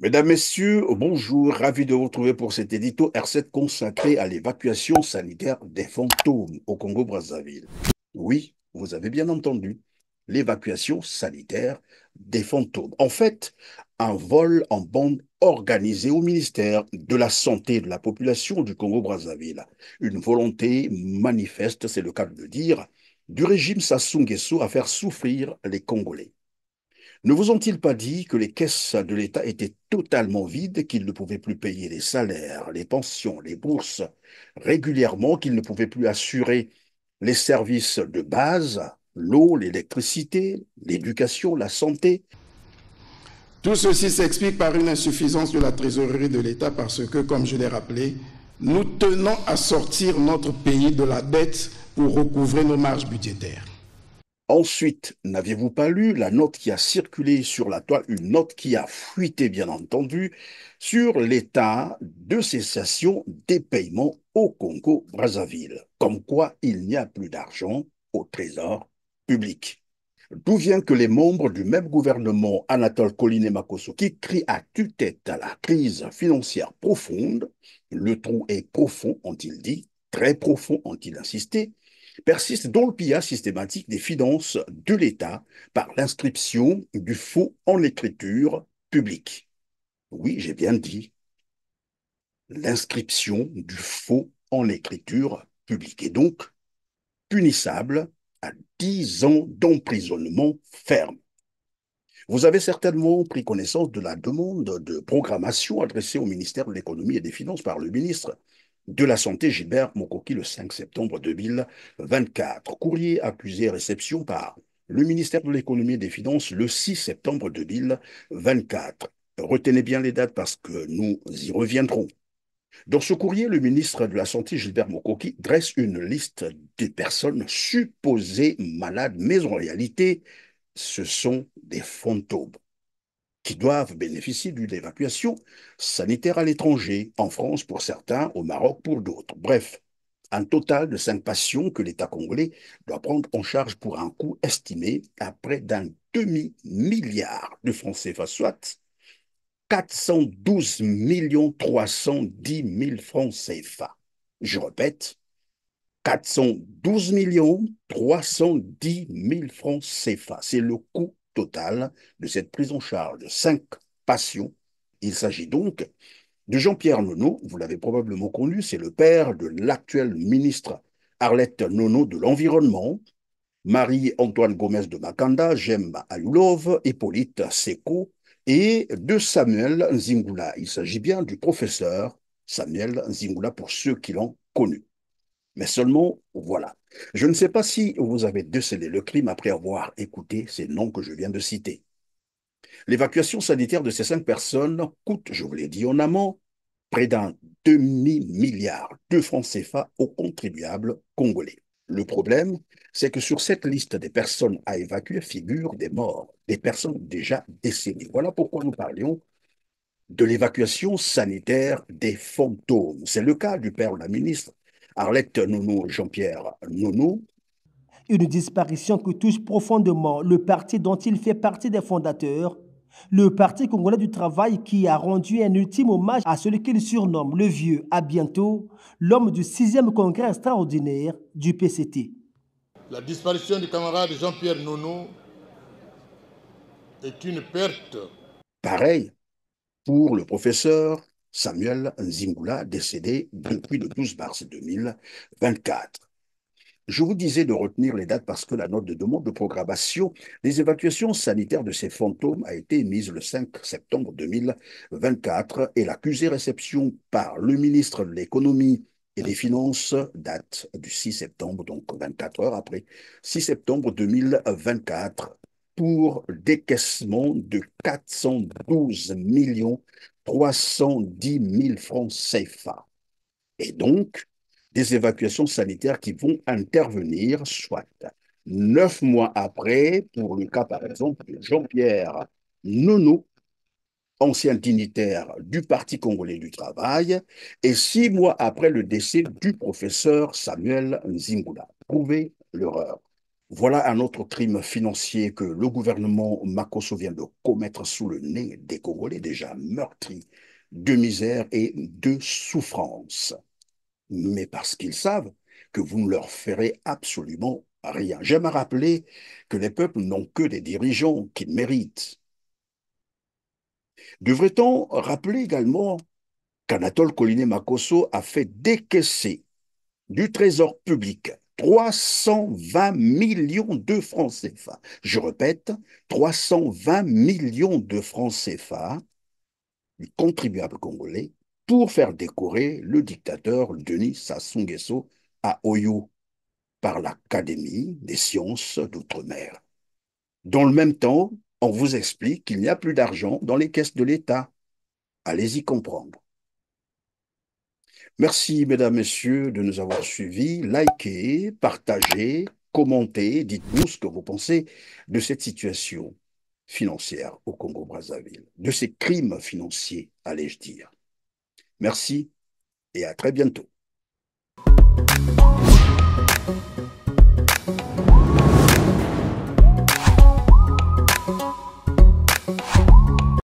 Mesdames, Messieurs, bonjour, ravi de vous retrouver pour cet édito R7 consacré à l'évacuation sanitaire des fantômes au Congo-Brazzaville. Oui, vous avez bien entendu, l'évacuation sanitaire des fantômes. En fait, un vol en bande organisé au ministère de la Santé et de la Population du Congo-Brazzaville. Une volonté manifeste, c'est le cas de le dire, du régime Sassou Nguesso à faire souffrir les Congolais. Ne vous ont-ils pas dit que les caisses de l'État étaient totalement vides, qu'ils ne pouvaient plus payer les salaires, les pensions, les bourses régulièrement, qu'ils ne pouvaient plus assurer les services de base, l'eau, l'électricité, l'éducation, la santé? Tout ceci s'explique par une insuffisance de la trésorerie de l'État parce que, comme je l'ai rappelé, nous tenons à sortir notre pays de la dette pour recouvrer nos marges budgétaires. Ensuite, n'aviez-vous pas lu la note qui a circulé sur la toile, une note qui a fuité, bien entendu, sur l'état de cessation des paiements au Congo-Brazzaville, comme quoi il n'y a plus d'argent au trésor public. D'où vient que les membres du même gouvernement, Anatole Colline et Makosso, qui crient à tue-tête à la crise financière profonde, le trou est profond, ont-ils dit, très profond, ont-ils insisté, persiste dans le pillage systématique des finances de l'État par l'inscription du faux en écriture publique. Oui, j'ai bien dit, l'inscription du faux en écriture publique est donc punissable à 10 ans d'emprisonnement ferme. Vous avez certainement pris connaissance de la demande de programmation adressée au ministère de l'Économie et des Finances par le ministre de la Santé, Gilbert Mokoki, le 5 septembre 2024. Courrier accusé réception par le ministère de l'Économie et des Finances le 6 septembre 2024. Retenez bien les dates parce que nous y reviendrons. Dans ce courrier, le ministre de la Santé, Gilbert Mokoki, dresse une liste des personnes supposées malades, mais en réalité, ce sont des fantômes qui doivent bénéficier d'une évacuation sanitaire à l'étranger, en France pour certains, au Maroc pour d'autres. Bref, un total de 5 patients que l'État congolais doit prendre en charge pour un coût estimé à près d'un demi-milliard de francs CFA, soit 412 310 000 francs CFA. Je répète, 412 310 000 francs CFA. C'est le coût total de cette prise en charge de 5 patients. Il s'agit donc de Jean-Pierre Nono, vous l'avez probablement connu, c'est le père de l'actuelle ministre Arlette Nono de l'Environnement, Marie-Antoine Gomez de Makanda, Jem Ayulov, Hippolyte Seko et de Samuel Nzingula. Il s'agit bien du professeur Samuel Nzingula pour ceux qui l'ont connu. Mais seulement, voilà. Je ne sais pas si vous avez décelé le crime après avoir écouté ces noms que je viens de citer. L'évacuation sanitaire de ces 5 personnes coûte, je vous l'ai dit en amont, près d'un demi-milliard de francs CFA aux contribuables congolais. Le problème, c'est que sur cette liste des personnes à évacuer figurent des morts, des personnes déjà décédées. Voilà pourquoi nous parlions de l'évacuation sanitaire des fantômes. C'est le cas du père de la ministre, Arlette Nono Jean-Pierre Nono. Une disparition qui touche profondément le parti dont il fait partie des fondateurs, le Parti congolais du travail qui a rendu un ultime hommage à celui qu'il surnomme le vieux, à bientôt, l'homme du 6e congrès extraordinaire du PCT. La disparition du camarade Jean-Pierre Nono est une perte. Pareil pour le professeur Samuel Nzingula, décédé depuis le 12 mars 2024. Je vous disais de retenir les dates parce que la note de demande de programmation des évacuations sanitaires de ces fantômes a été émise le 5 septembre 2024 et l'accusé réception par le ministre de l'Économie et des Finances date du 6 septembre, donc 24 heures après, 6 septembre 2024, pour décaissement de 412 310 000 francs CFA. Et donc, des évacuations sanitaires qui vont intervenir, soit 9 mois après, pour le cas par exemple de Jean-Pierre Nono, ancien dignitaire du Parti congolais du travail, et 6 mois après le décès du professeur Samuel Nzingula. Prouvez l'erreur. Voilà un autre crime financier que le gouvernement Makosso vient de commettre sous le nez des Congolais déjà meurtris de misère et de souffrance. Mais parce qu'ils savent que vous ne leur ferez absolument rien. J'aime à rappeler que les peuples n'ont que des dirigeants qu'ils méritent. Devrait-on rappeler également qu'Anatole Coliné Makosso a fait décaisser du trésor public 320 millions de francs CFA. Je répète, 320 millions de francs CFA du contribuable congolais pour faire décorer le dictateur Denis Sassou Nguesso à Oyo par l'Académie des sciences d'outre-mer. Dans le même temps, on vous explique qu'il n'y a plus d'argent dans les caisses de l'État. Allez-y comprendre. Merci, mesdames, messieurs, de nous avoir suivis. Likez, partagez, commentez, dites-nous ce que vous pensez de cette situation financière au Congo-Brazzaville, de ces crimes financiers, allais-je dire. Merci et à très bientôt.